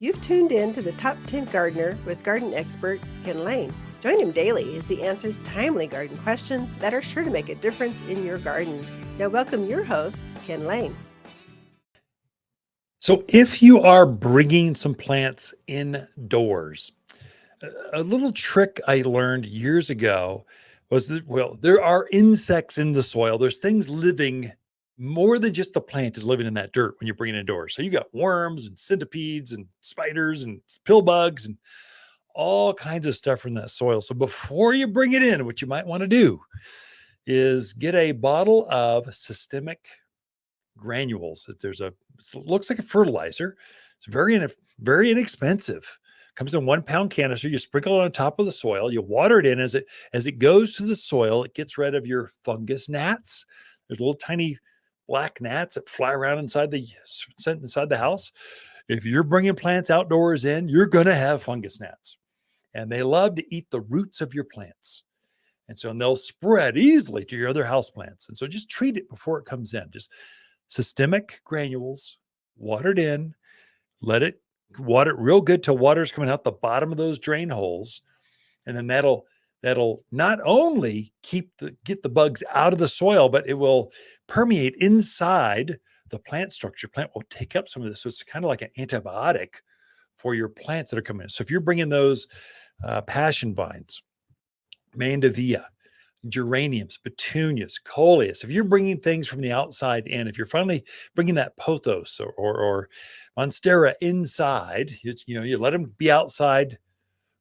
You've tuned in to the Top 10 Gardener with garden expert Ken Lain. Join him daily as he answers timely garden questions that are sure to make a difference in your gardens. Now, welcome your host, Ken Lain. So, if you are bringing some plants indoors, a little trick I learned years ago was that, well, there are insects in the soil. There's things living more than just the plant is living in that dirt when you're bringing it indoors. So, you got worms and centipedes and spiders and pill bugs and all kinds of stuff from that soil. So, before you bring it in, what you might want to do is get a bottle of systemic granules. It looks like a fertilizer. It's very inexpensive. Comes in 1 pound canister. You sprinkle it on top of the soil. You water it in as it goes through the soil. It gets rid of your fungus gnats. There's little tiny black gnats that fly around inside the house. If you're bringing plants outdoors in, you're going to have fungus gnats, and they love to eat the roots of your plants. And they'll spread easily to your other house plants. And so just treat it before it comes in. Just systemic granules, watered in, let it water real good till water's coming out the bottom of those drain holes. And then that'll not only get the bugs out of the soil, but it will permeate inside the plant structure. Plant will take up some of this. So it's kind of like an antibiotic for your plants that are coming in. So if you're bringing those passion vines, mandevilla, geraniums, petunias, coleus. If you're bringing things from the outside in, if you're finally bringing that pothos or monstera inside, you let them be outside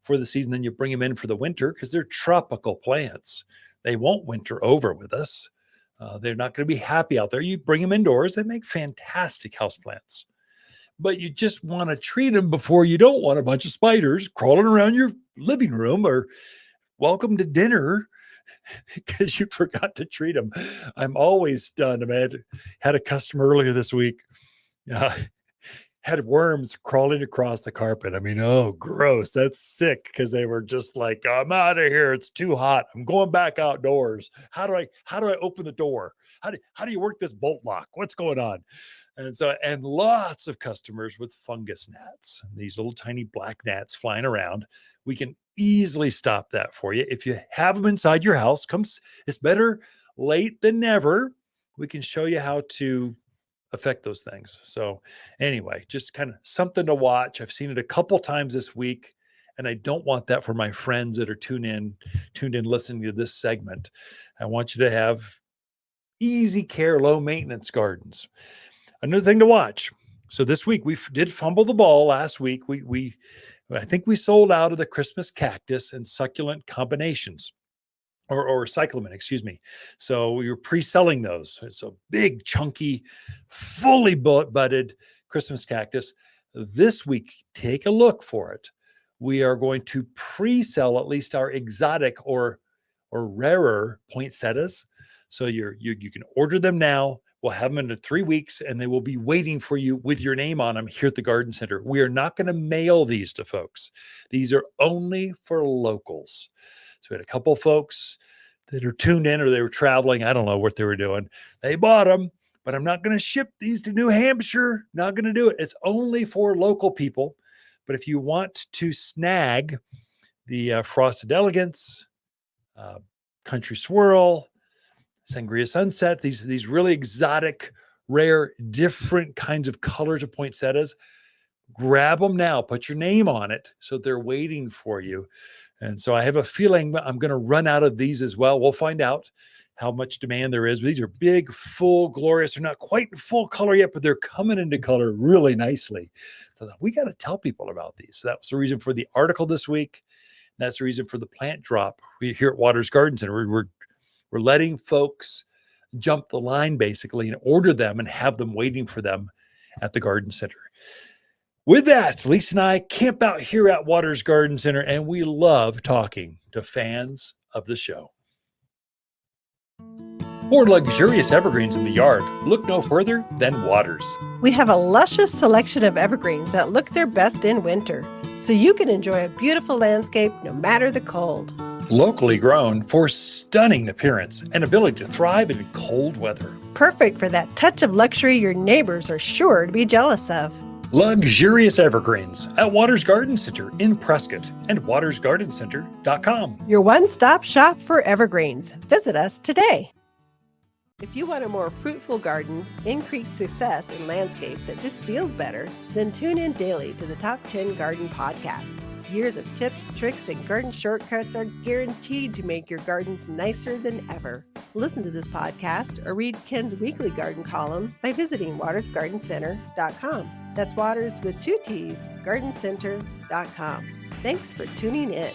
for the season, then you bring them in for the winter because they're tropical plants. They won't winter over with us. They're not going to be happy out there. You bring them indoors, they make fantastic houseplants. But you just want to treat them before you don't want a bunch of spiders crawling around your living room or welcome to dinner because you forgot to treat them. I'm always stunned. I had a customer earlier this week, had worms crawling across the carpet. Oh, gross. That's sick because they were just like, I'm out of here. It's too hot. I'm going back outdoors. How do I open the door? How do you work this bolt lock? What's going on? And lots of customers with fungus gnats, these little tiny black gnats flying around. We can easily stop that for you. If you have them inside your house, it's better late than never. We can show you how to affect those things. So anyway, just kind of something to watch. I've seen it a couple times this week, and I don't want that for my friends that are tuned in listening to this segment. I want you to have easy care, low maintenance gardens. Another thing to watch. So this week we did fumble the ball. Last week I think we sold out of the Christmas cactus and succulent combinations, or cyclamen, excuse me. So we were pre-selling those. It's a big, chunky, fully budded Christmas cactus. This week, take a look for it. We are going to pre-sell at least our exotic or rarer poinsettias. So you can order them now. We'll have them in 3 weeks, and they will be waiting for you with your name on them here at the garden center. We are not going to mail these to folks. These are only for locals. So we had a couple of folks that are tuned in, or they were traveling. I don't know what they were doing. They bought them, but I'm not going to ship these to New Hampshire. Not going to do it. It's only for local people. But if you want to snag the Frosted Elegance, Country Swirl, Sangria Sunset, these really exotic, rare, different kinds of colors of poinsettias, grab them now, put your name on it so they're waiting for you. And so I have a feeling I'm going to run out of these as well. We'll find out how much demand there is. But these are big, full, glorious. They're not quite in full color yet, but they're coming into color really nicely. So we got to tell people about these. So that was the reason for the article this week. That's the reason for the plant drop. We here at Waters Garden Center, we're letting folks jump the line basically and order them and have them waiting for them at the garden center. With that, Lisa and I camp out here at Waters Garden Center, and we love talking to fans of the show. For luxurious evergreens in the yard, look no further than Waters. We have a luscious selection of evergreens that look their best in winter, so you can enjoy a beautiful landscape no matter the cold. Locally grown for stunning appearance and ability to thrive in cold weather. Perfect for that touch of luxury your neighbors are sure to be jealous of. Luxurious evergreens at Waters Garden Center in Prescott and watersgardencenter.com. Your one-stop shop for evergreens. Visit us today. If you want a more fruitful garden, increased success in landscape that just feels better, then tune in daily to the Top 10 Garden Podcast. Years of tips, tricks, and garden shortcuts are guaranteed to make your gardens nicer than ever. Listen to this podcast or read Ken's weekly garden column by visiting watersgardencenter.com. That's Waters with 2 T's, gardencenter.com. Thanks for tuning in.